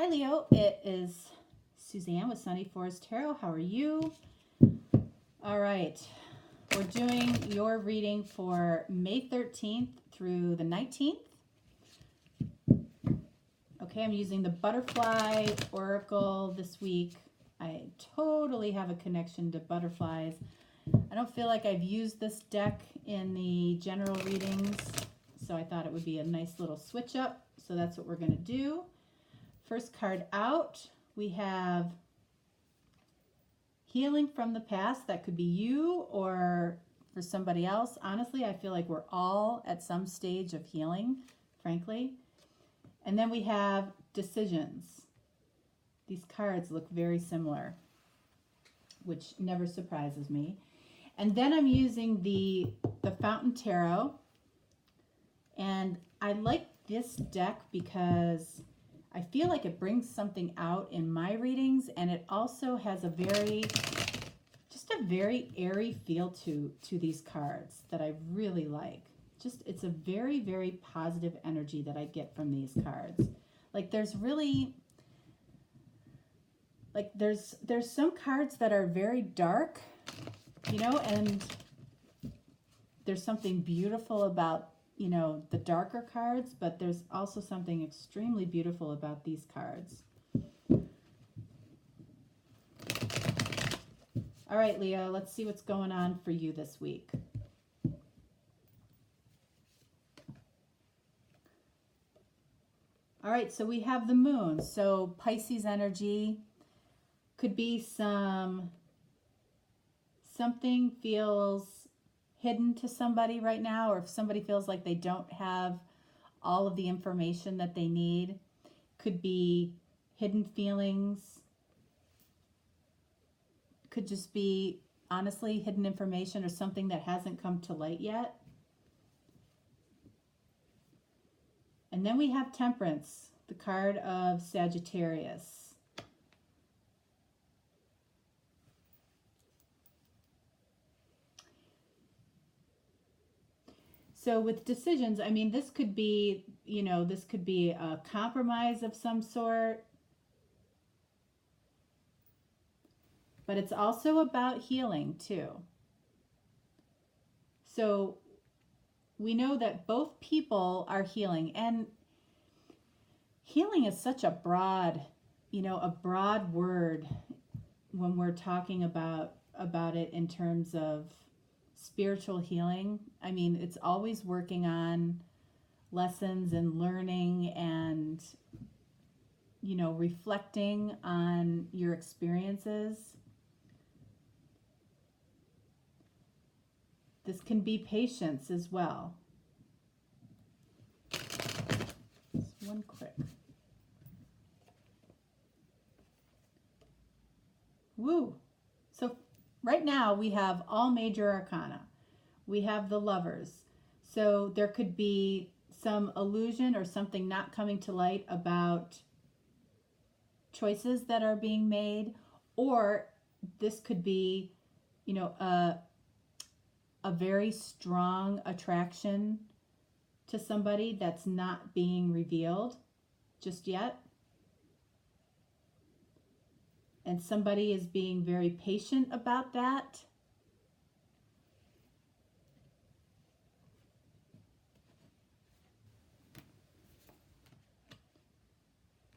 Hi Leo, it is Suzanne with Sunny Forest Tarot. How are you? All right, we're doing your reading for May 13th through the 19th. Okay, I'm using the Butterfly Oracle this week. I totally have a connection to butterflies. I don't feel like I've used this deck in the general readings, so I thought it would be a nice little switch up. So that's what we're going to do. First card out, we have Healing from the Past. That could be you or for somebody else. Honestly, I feel like we're all at some stage of healing, frankly. And then we have Decisions. These cards look very similar, which never surprises me. And then I'm using the Fountain Tarot. And I like this deck because I feel like it brings something out in my readings, and it also has a very airy feel to these cards that I really like. It's a very, very positive energy that I get from these cards. Like there's some cards that are very dark, and there's something beautiful about the darker cards, but there's also something extremely beautiful about these cards. All right, Leo, let's see what's going on for you this week. All right, so we have the moon. So Pisces energy could be something feels hidden to somebody right now, or if somebody feels like they don't have all of the information that they need. Could be hidden feelings. Could just be, honestly, hidden information or something that hasn't come to light yet. And then we have Temperance, the card of Sagittarius. So with decisions, I mean, this could be, this could be a compromise of some sort. But it's also about healing too. So we know that both people are healing, and healing is such a broad word when we're talking about it in terms of spiritual healing. I mean, it's always working on lessons and learning and reflecting on your experiences. This can be patience as well. Just one quick. Woo! So right now we have all major arcana. We have the Lovers. So there could be some illusion or something not coming to light about choices that are being made, or this could be, a very strong attraction to somebody that's not being revealed just yet. And somebody is being very patient about that.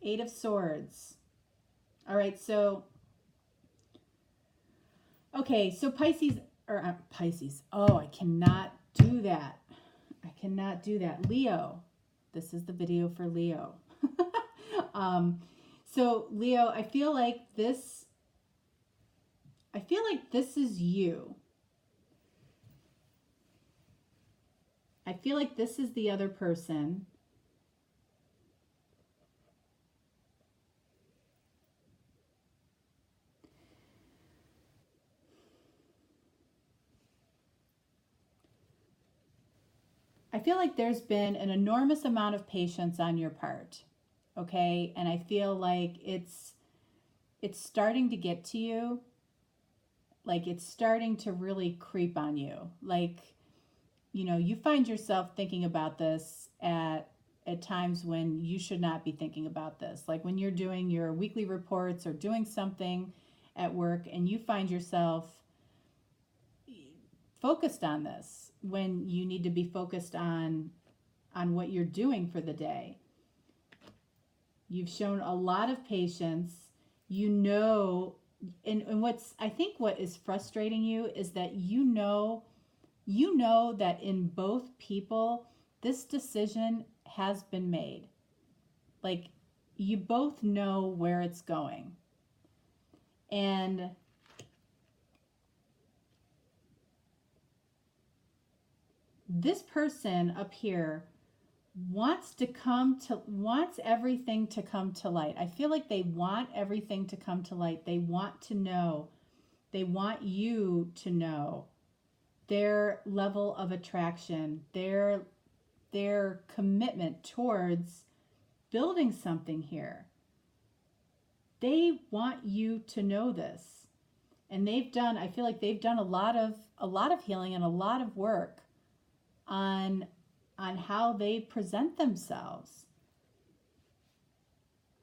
Eight of Swords. All right, so, okay, so Pisces. Oh, I cannot do that. Leo. This is the video for Leo. So Leo, I feel like this is you. I feel like this is the other person. I feel like there's been an enormous amount of patience on your part, okay? And I feel like it's starting to get to you. Like it's starting to really creep on you. Like, you find yourself thinking about this at at times when you should not be thinking about this. Like when you're doing your weekly reports or doing something at work and you find yourself focused on this when you need to be focused on what you're doing for the day. You've shown a lot of patience. You know, and I think what is frustrating you is that you know that in both people, this decision has been made. Like, you both know where it's going. And this person up here wants everything to come to light. I feel like they want everything to come to light. They want to know. They want you to know their level of attraction, their commitment towards building something here. They want you to know this. And I feel like they've done a lot of healing and a lot of work on how they present themselves.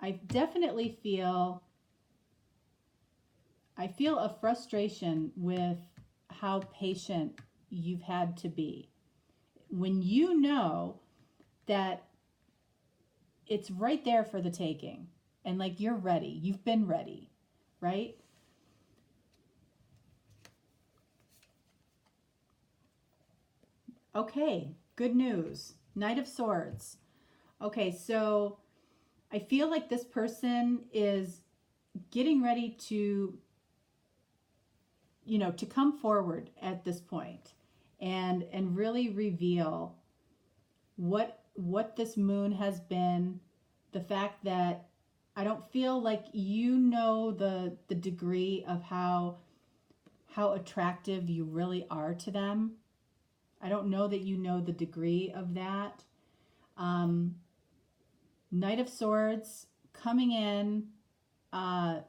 I definitely feel a frustration with how patient you've had to be. When you know that it's right there for the taking, and like you're ready, you've been ready, right? Okay, good news. Knight of Swords. Okay, so I feel like this person is getting ready to, to come forward at this point and really reveal what this moon has been. The fact that I don't feel like the degree of how attractive you really are to them. I don't know that you know the degree of that. Knight of Swords coming in. They're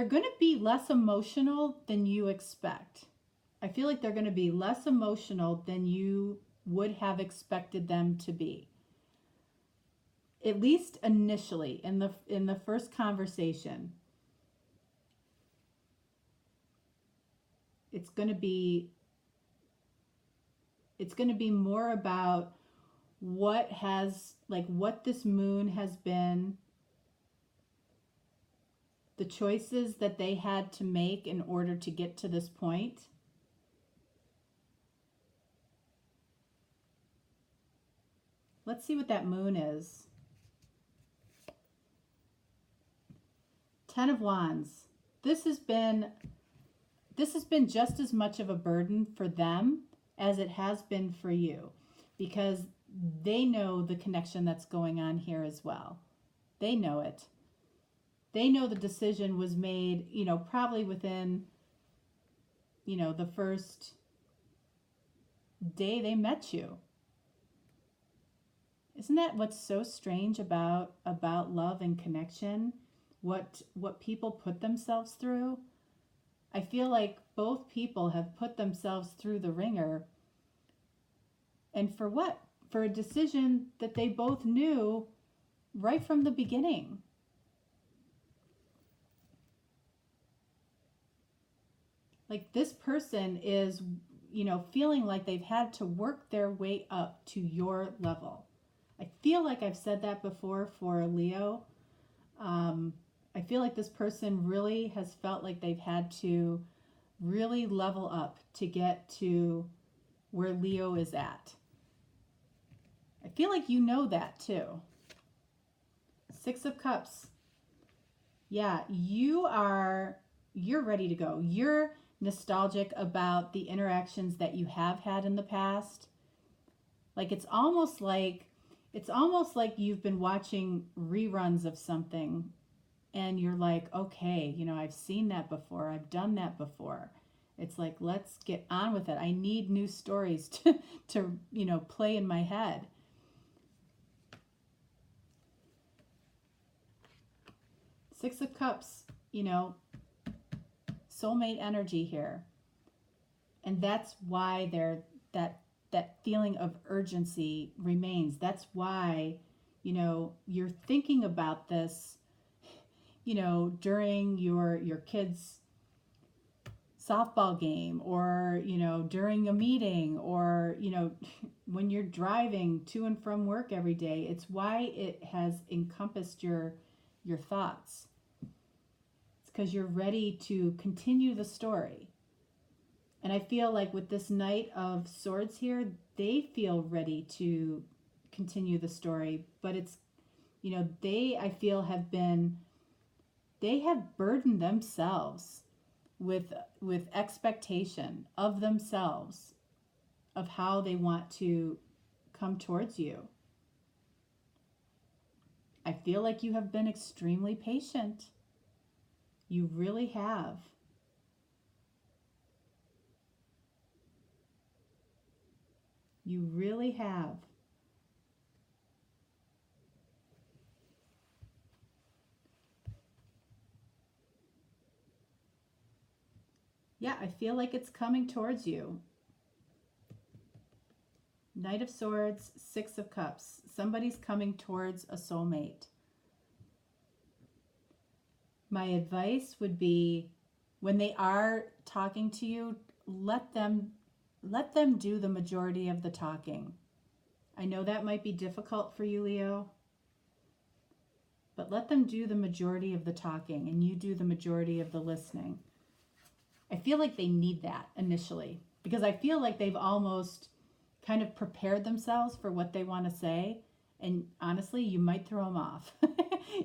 going to be less emotional than you expect. I feel like they're going to be less emotional than you would have expected them to be. At least initially in the first conversation. It's going to be more about what this moon has been, the choices that they had to make in order to get to this point. Let's see what that moon is. 10 of Wands. This has been just as much of a burden for them as it has been for you, because they know the connection that's going on here as well. They know it. They know the decision was made, probably within, the first day they met you. Isn't that what's so strange about love and connection? What people put themselves through? I feel like both people have put themselves through the ringer. And for what? For a decision that they both knew right from the beginning. Like, this person is, feeling like they've had to work their way up to your level. I feel like I've said that before for Leo. I feel like this person really has felt like they've had to really level up to get to where Leo is at. I feel like you know that too. 6 of Cups. Yeah, you're ready to go. You're nostalgic about the interactions that you have had in the past. Like, it's almost like you've been watching reruns of something and you're like, okay, I've seen that before. I've done that before. It's like, let's get on with it. I need new stories to play in my head. Six of Cups, soulmate energy here. And that's why that feeling of urgency remains. That's why, you're thinking about this, during your kids' softball game, or during a meeting, or when you're driving to and from work every day. It's why it has encompassed your thoughts. It's because you're ready to continue the story. And I feel like with this Knight of Swords here, they feel ready to continue the story, but it's, I feel they have burdened themselves with expectation of themselves, of how they want to come towards you. I feel like you have been extremely patient. You really have. You really have. Yeah, I feel like it's coming towards you. Knight of Swords, Six of Cups. Somebody's coming towards a soulmate. My advice would be, when they are talking to you, let them do the majority of the talking. I know that might be difficult for you, Leo, but let them do the majority of the talking and you do the majority of the listening. I feel like they need that initially, because I feel like they've almost kind of prepared themselves for what they want to say. And honestly, you might throw them off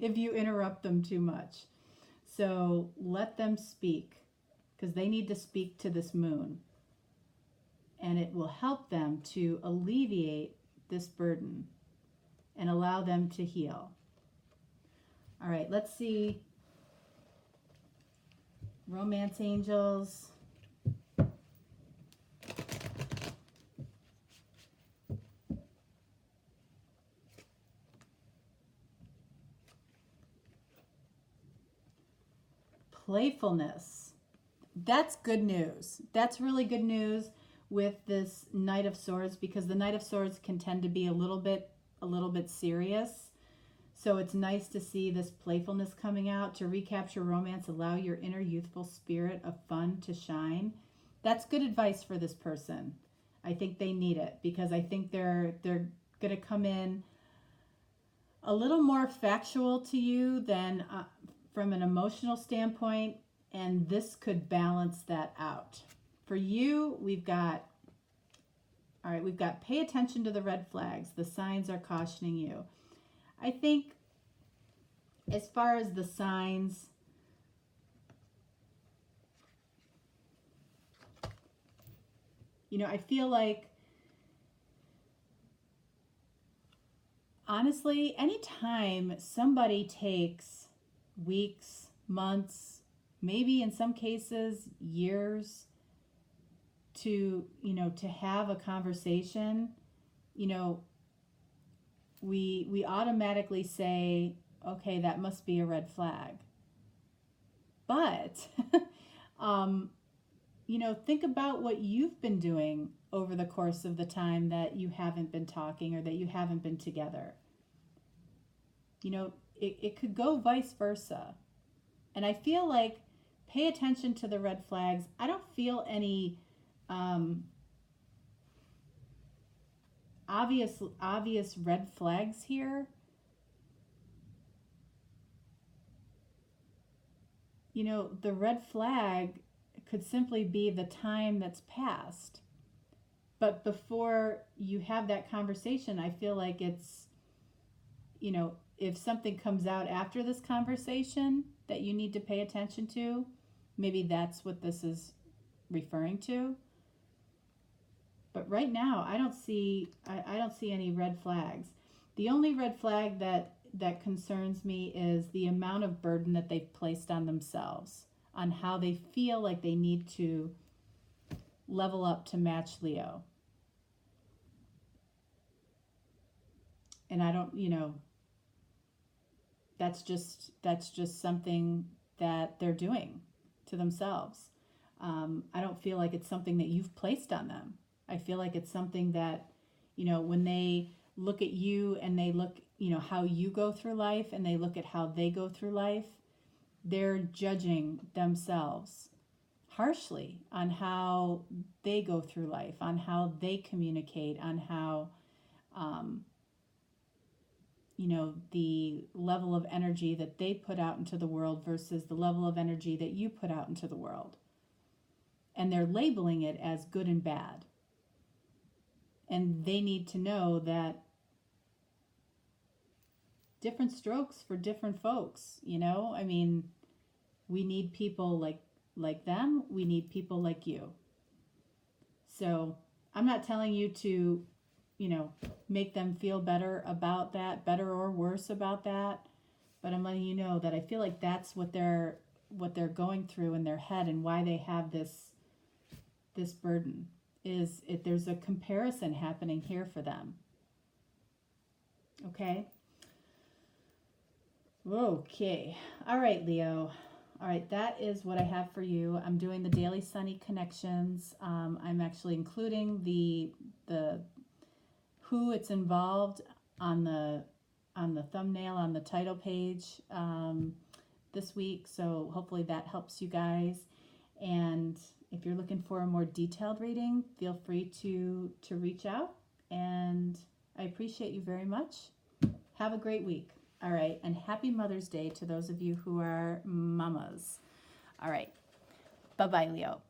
if you interrupt them too much. So let them speak, because they need to speak to this moon. And it will help them to alleviate this burden and allow them to heal. All right, let's see. Romance angels. Playfulness. That's good news. That's really good news with this Knight of Swords, because the Knight of Swords can tend to be a little bit serious. So it's nice to see this playfulness coming out. To recapture romance, allow your inner youthful spirit of fun to shine. That's good advice for this person. I think they need it, because I think they're going to come in a little more factual to you than from an emotional standpoint, and this could balance that out. For you, we've got pay attention to the red flags. The signs are cautioning you. I think as far as the signs, I feel like, honestly, anytime somebody takes weeks, months, maybe in some cases years to have a conversation, we automatically say, okay, that must be a red flag. But think about what you've been doing over the course of the time that you haven't been talking, or that you haven't been together. It could go vice versa. And I feel like, pay attention to the red flags. I don't feel any obvious red flags here. The red flag could simply be the time that's passed. But before you have that conversation, I feel like it's, if something comes out after this conversation that you need to pay attention to, maybe that's what this is referring to. But right now, I don't see any red flags. The only red flag that concerns me is the amount of burden that they've placed on themselves, on how they feel like they need to level up to match Leo. And I don't, that's just something that they're doing to themselves. I don't feel like it's something that you've placed on them. I feel like it's something that, when they look at you and they look, how you go through life and they look at how they go through life, they're judging themselves harshly on how they go through life, on how they communicate, on how, the level of energy that they put out into the world versus the level of energy that you put out into the world. And they're labeling it as good and bad. And they need to know that different strokes for different folks, I mean, we need people like them. We need people like you. So I'm not telling you to, make them feel better about that, better or worse about that. But I'm letting you know that I feel like that's what they're going through in their head, and why they have this burden is there's a comparison happening here for them. Okay. Okay. All right, Leo. All right, that is what I have for you. I'm doing the daily sunny connections. I'm actually including the who it's involved on the thumbnail, on the title page this week. So hopefully that helps you guys. And if you're looking for a more detailed reading, feel free to reach out. And I appreciate you very much. Have a great week. All right, and happy Mother's Day to those of you who are mamas. All right, bye-bye, Leo.